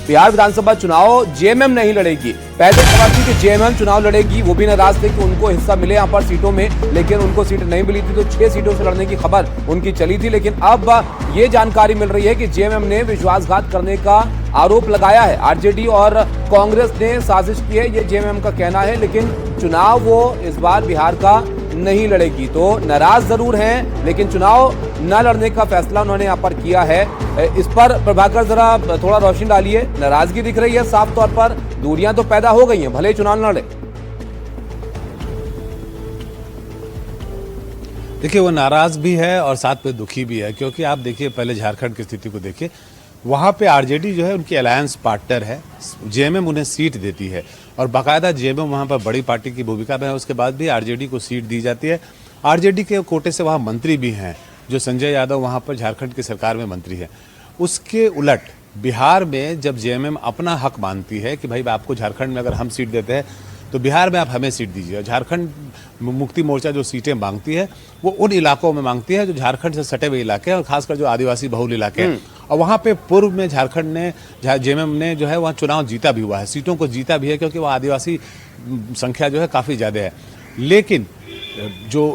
बिहार विधानसभा चुनाव जेएमएम नहीं लड़ेगी। पहले खबर थी कि जेएमएम चुनाव लड़ेगी, वो भी नाराज थे कि उनको हिस्सा मिले यहाँ पर सीटों में, लेकिन उनको सीट नहीं मिली थी, तो 6 सीटों से लड़ने की खबर उनकी चली थी। लेकिन अब ये जानकारी मिल रही है कि जेएमएम ने विश्वासघात करने का आरोप लगाया है। आरजेडी और कांग्रेस ने साजिश की है, ये जेएमएम का कहना है, लेकिन चुनाव वो इस बार बिहार का नहीं लड़ेगी। तो नाराज जरूर हैं, लेकिन चुनाव न लड़ने का फैसला उन्होंने यहाँ पर किया है। इस पर प्रभाकर जरा थोड़ा रोशनी डालिए। नाराजगी दिख रही है साफ तौर पर, दूरियां तो पैदा हो गई हैं, भले ही चुनाव न लड़े। देखिए, वो नाराज भी है और साथ में दुखी भी है, क्योंकि आप देखिए पहले झारखंड की स्थिति को देखिए। वहाँ पे आरजेडी जो है उनकी अलायंस पार्टनर है, जेएमएम उन्हें सीट देती है और बाकायदा जेएमएम वहाँ पर बड़ी पार्टी की भूमिका में है। उसके बाद भी आरजेडी को सीट दी जाती है। आरजेडी के कोटे से वहाँ मंत्री भी हैं, जो संजय यादव वहाँ पर झारखंड की सरकार में मंत्री है। उसके उलट बिहार में जब जेएमएम अपना हक मानती है कि भाई आपको झारखंड में अगर हम सीट देते हैं तो बिहार में आप हमें सीट दीजिए। झारखंड मुक्ति मोर्चा जो सीटें मांगती है वो उन इलाकों में मांगती है जो झारखंड से सटे हुए इलाके हैं और खासकर जो आदिवासी बहुल इलाके हैं। और वहाँ पे पूर्व में झारखंड ने जेएमएम ने जो है वहाँ चुनाव जीता भी हुआ है, सीटों को जीता भी है, क्योंकि वहाँ आदिवासी संख्या जो है काफ़ी ज़्यादा है। लेकिन जो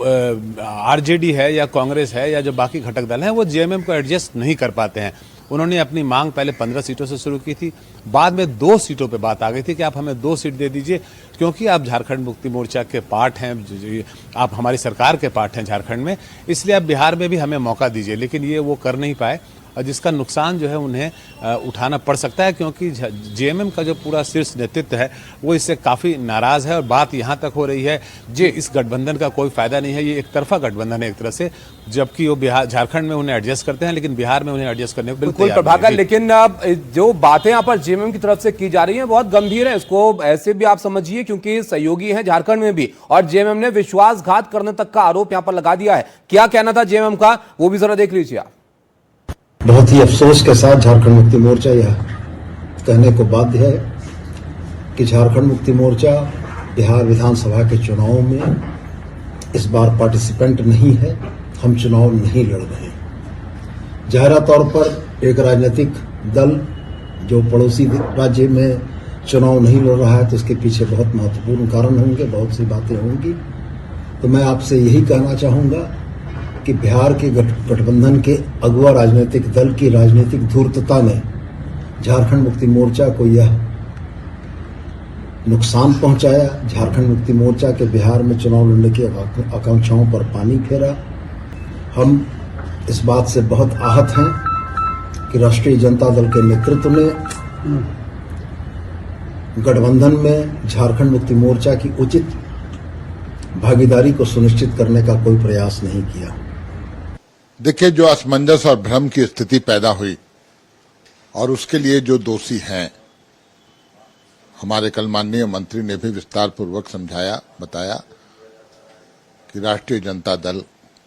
आरजेडी है या कांग्रेस है या जो बाकी घटक दल हैं वो जेएमएम को एडजस्ट नहीं कर पाते हैं। उन्होंने अपनी मांग पहले 15 सीटों से शुरू की थी, बाद में 2 सीटों पे बात आ गई थी कि आप हमें 2 सीट दे दीजिए, क्योंकि आप झारखंड मुक्ति मोर्चा के पार्ट हैं, आप हमारी सरकार के पार्ट हैं झारखंड में, इसलिए आप बिहार में भी हमें मौका दीजिए। लेकिन ये वो कर नहीं पाए और जिसका नुकसान जो है उन्हें उठाना पड़ सकता है, क्योंकि जेएमएम का जो पूरा शीर्ष नेतृत्व है वो इससे काफ़ी नाराज़ है। और बात यहाँ तक हो रही है जी, इस गठबंधन का कोई फायदा नहीं है, ये एक तरफा गठबंधन है एक तरह से, जबकि वो बिहार झारखंड में उन्हें एडजस्ट करते हैं, लेकिन बिहार में उन्हें एडजस्ट करने को बिल्कुल प्रभाकर। लेकिन जो बातें यहाँ पर जेएमएम की तरफ से की जा रही हैं बहुत गंभीर है, इसको ऐसे भी आप समझिए, क्योंकि सहयोगी है झारखंड में भी, और जेएमएम ने विश्वासघात करने तक का आरोप यहाँ पर लगा दिया है। क्या कहना था जेएमएम का, वो भी जरा देख लीजिए आप। बहुत ही अफसोस के साथ झारखंड मुक्ति मोर्चा यह कहने को बाध्य है कि झारखंड मुक्ति मोर्चा बिहार विधानसभा के चुनाव में इस बार पार्टिसिपेंट नहीं है, हम चुनाव नहीं लड़ रहे हैं। जाहिर तौर पर एक राजनीतिक दल जो पड़ोसी राज्य में चुनाव नहीं लड़ रहा है तो उसके पीछे बहुत महत्वपूर्ण कारण होंगे, बहुत सी बातें होंगी। तो मैं आपसे यही कहना चाहूँगा कि बिहार के गठबंधन के अगुआ राजनीतिक दल की राजनीतिक धूर्तता ने झारखंड मुक्ति मोर्चा को यह नुकसान पहुंचाया, झारखंड मुक्ति मोर्चा के बिहार में चुनाव लड़ने की आकांक्षाओं पर पानी फेरा। हम इस बात से बहुत आहत हैं कि राष्ट्रीय जनता दल के नेतृत्व ने गठबंधन में झारखंड मुक्ति मोर्चा की उचित भागीदारी को सुनिश्चित करने का कोई प्रयास नहीं किया। देखिए, जो असमंजस और भ्रम की स्थिति पैदा हुई और उसके लिए जो दोषी हैं, हमारे कल माननीय मंत्री ने भी विस्तार पूर्वक समझाया, बताया कि राष्ट्रीय जनता दल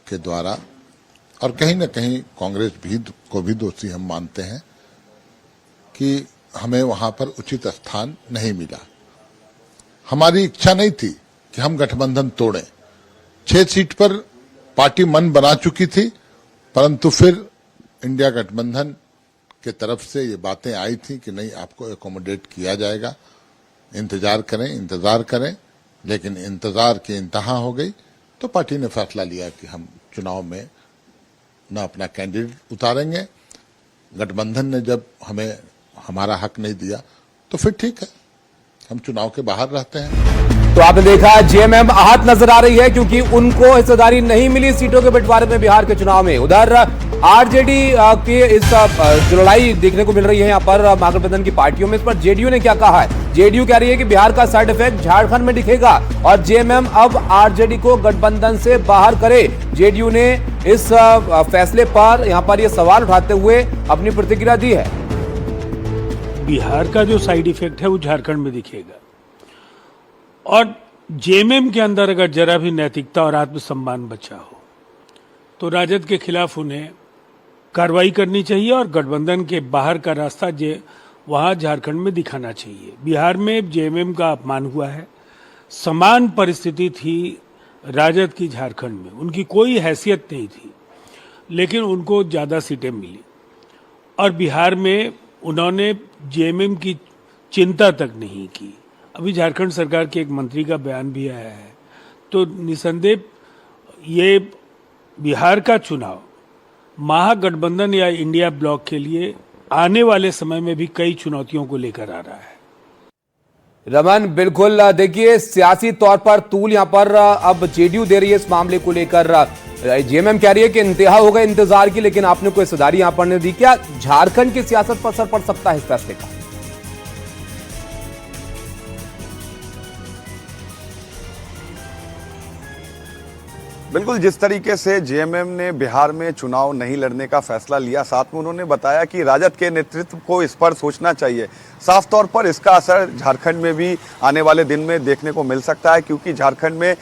के द्वारा और कहीं न कहीं कांग्रेस भी को भी दोषी हम मानते हैं कि हमें वहां पर उचित स्थान नहीं मिला। हमारी इच्छा नहीं थी कि हम गठबंधन तोड़ें। 6 सीट पर पार्टी मन बना चुकी थी, परंतु फिर इंडिया गठबंधन के तरफ से ये बातें आई थी कि नहीं, आपको एकोमोडेट किया जाएगा, इंतजार करें। लेकिन इंतजार की इंतहा हो गई, तो पार्टी ने फैसला लिया कि हम चुनाव में न अपना कैंडिडेट उतारेंगे। गठबंधन ने जब हमें हमारा हक नहीं दिया तो फिर ठीक है, हम चुनाव के बाहर रहते हैं। तो आपने देखा जेएमएम आहत नजर आ रही है, क्योंकि उनको हिस्सेदारी नहीं मिली सीटों के बंटवारे में बिहार के चुनाव में। उधर आरजेडी की इस जो लड़ाई देखने को मिल रही है यहाँ पर महागठबंधन की पार्टियों में, इस पर जेडीयू ने क्या कहा है। जेडीयू कह रही है कि बिहार का साइड इफेक्ट झारखंड में दिखेगा और जेएमएम अब आरजेडी को गठबंधन से बाहर करे। जेडीयू ने इस फैसले पर यहाँ पर यह सवाल उठाते हुए अपनी प्रतिक्रिया दी है। बिहार का जो साइड इफेक्ट है वो झारखंड में दिखेगा, और जेएमएम के अंदर अगर जरा भी नैतिकता और आत्मसम्मान बचा हो तो राजद के खिलाफ उन्हें कार्रवाई करनी चाहिए और गठबंधन के बाहर का रास्ता वहां झारखंड में दिखाना चाहिए। बिहार में जेएमएम का अपमान हुआ है, समान परिस्थिति थी राजद की झारखंड में, उनकी कोई हैसियत नहीं थी, लेकिन उनको ज़्यादा सीटें मिली और बिहार में उन्होंने जेएमएम की चिंता तक नहीं की। अभी झारखंड सरकार के एक मंत्री का बयान भी आया है। तो निसंदेह ये बिहार का चुनाव महागठबंधन या इंडिया ब्लॉक के लिए आने वाले समय में भी कई चुनौतियों को लेकर आ रहा है। रमन, बिल्कुल देखिए, सियासी तौर पर तूल यहां पर अब जेडीयू दे रही है इस मामले को लेकर। जेएमएम कह रही है कि इंतहा हो गए इंतजार की, लेकिन आपने कोई सदारी यहां पर नहीं दी। क्या झारखंड की सियासत पर असर पड़ सकता है इस फैसले का? बिल्कुल, जिस तरीके से जेएमएम ने बिहार में चुनाव नहीं लड़ने का फैसला लिया, साथ में उन्होंने बताया कि राजद के नेतृत्व को इस पर सोचना चाहिए। साफ तौर पर इसका असर झारखंड में भी आने वाले दिन में देखने को मिल सकता है, क्योंकि झारखंड में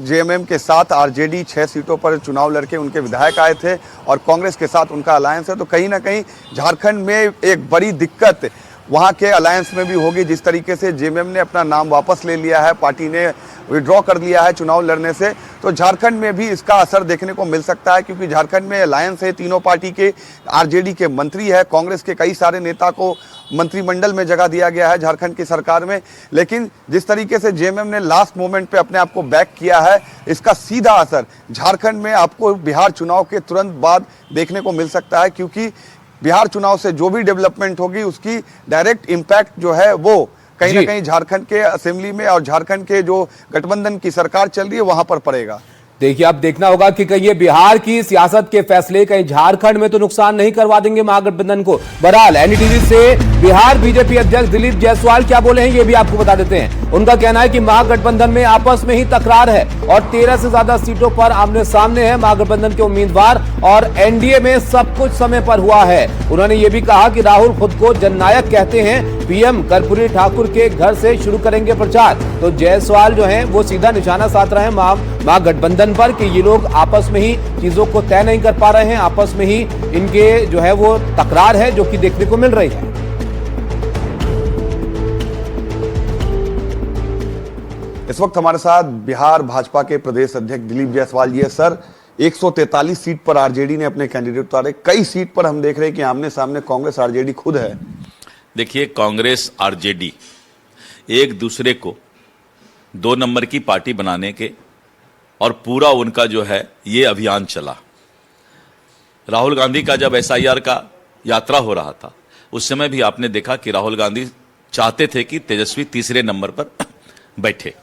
जेएमएम के साथ आरजेडी 6 सीटों पर चुनाव लड़के उनके विधायक आए थे और कांग्रेस के साथ उनका अलायंस है। तो कहीं ना कहीं झारखंड में एक बड़ी दिक्कत वहाँ के अलायंस में भी होगी। जिस तरीके से जेएमएम ने अपना नाम वापस ले लिया है, पार्टी ने विड्रॉ कर लिया है चुनाव लड़ने से, तो झारखंड में भी इसका असर देखने को मिल सकता है, क्योंकि झारखंड में अलायंस है तीनों पार्टी के। आरजेडी के मंत्री है, कांग्रेस के कई सारे नेता को मंत्रिमंडल में जगह दिया गया है झारखंड की सरकार में। लेकिन जिस तरीके से जेएमएम ने लास्ट मोमेंट पे अपने आप को बैक किया है, इसका सीधा असर झारखंड में आपको बिहार चुनाव के तुरंत बाद देखने को मिल सकता है, क्योंकि बिहार चुनाव से जो भी डेवलपमेंट होगी उसकी डायरेक्ट इम्पैक्ट जो है वो कहीं ना कहीं झारखंड के असेंबली में और झारखंड के जो गठबंधन की सरकार चल रही है वहां पर पड़ेगा। देखिए, अब देखना होगा कि कहीं ये बिहार की सियासत के फैसले कहीं झारखंड में तो नुकसान नहीं करवा देंगे महागठबंधन को। बहरहाल एनडीटीवी से बिहार बीजेपी अध्यक्ष दिलीप जायसवाल क्या बोले हैं ये भी आपको बता देते हैं। उनका कहना है कि महागठबंधन में आपस में ही तकरार है और 13 से ज्यादा सीटों पर आमने सामने है महागठबंधन के उम्मीदवार और एनडीए में सब कुछ समय पर हुआ है। उन्होंने ये भी कहा कि राहुल खुद को जननायक कहते हैं, पीएम कर्पूरी ठाकुर के घर से शुरू करेंगे प्रचार। तो जायसवाल जो है वो सीधा निशाना साध रहे हैं महागठबंधन पर कि ये लोग आपस में ही चीजों को तय नहीं कर पा रहे हैं, आपस में ही इनके जो है वो तकरार है जो कि देखने को मिल रही है। इस वक्त हमारे साथ बिहार भाजपा के प्रदेश अध्यक्ष दिलीप जायसवाल जी है। सर, 143 सीट पर आरजेडी ने अपने कैंडिडेट उतारे, कई सीट पर हम देख रहे हैं कि आमने सामने कांग्रेस आरजेडी खुद है। देखिए, कांग्रेस आरजेडी एक दूसरे को 2 नंबर की पार्टी बनाने के और पूरा उनका जो है ये अभियान चला। राहुल गांधी का जब एसआईआर का यात्रा हो रहा था उस समय भी आपने देखा कि राहुल गांधी चाहते थे कि तेजस्वी तीसरे नंबर पर बैठे।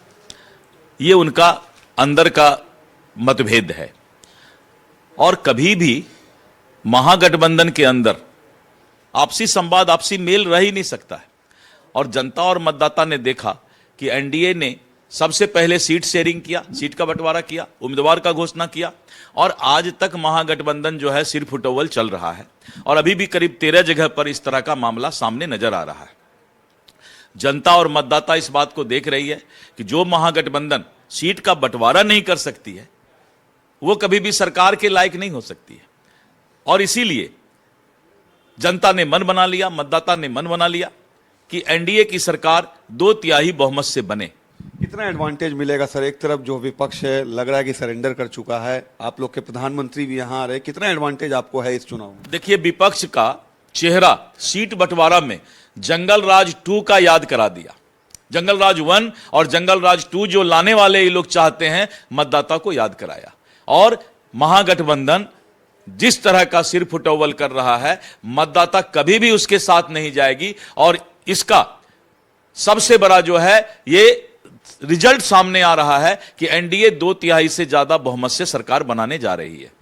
ये उनका अंदर का मतभेद है और कभी भी महागठबंधन के अंदर आपसी संवाद, आपसी मेल रह ही नहीं सकता है। और जनता और मतदाता ने देखा कि एनडीए ने सबसे पहले सीट शेयरिंग किया, सीट का बंटवारा किया, उम्मीदवार का घोषणा किया और आज तक महागठबंधन जो है सिर फुटोवल चल रहा है और अभी भी करीब 13 जगह पर इस तरह का मामला सामने नजर आ रहा है। जनता और मतदाता इस बात को देख रही है कि जो महागठबंधन सीट का बंटवारा नहीं कर सकती है वो कभी भी सरकार के लायक नहीं हो सकती है। और इसीलिए जनता ने मन बना लिया, मतदाता ने मन बना लिया कि एनडीए की सरकार 2/3 बहुमत से बने। कितना एडवांटेज मिलेगा सर? एक तरफ जो विपक्ष है लग रहा है कि सरेंडर कर चुका है, आप लोग के प्रधानमंत्री भी यहां आ रहे, कितना एडवांटेज आपको है इस चुनाव में? देखिए, विपक्ष का चेहरा सीट बंटवारा में जंगल राज 2 का याद करा दिया। जंगल राज 1 और जंगल राज 2 जो लाने वाले ये लोग चाहते हैं, मतदाता को याद कराया। और महागठबंधन जिस तरह का सिर फुटोवल कर रहा है, मतदाता कभी भी उसके साथ नहीं जाएगी। और इसका सबसे बड़ा जो है ये रिजल्ट सामने आ रहा है कि एनडीए 2/3 से ज्यादा बहुमत से सरकार बनाने जा रही है।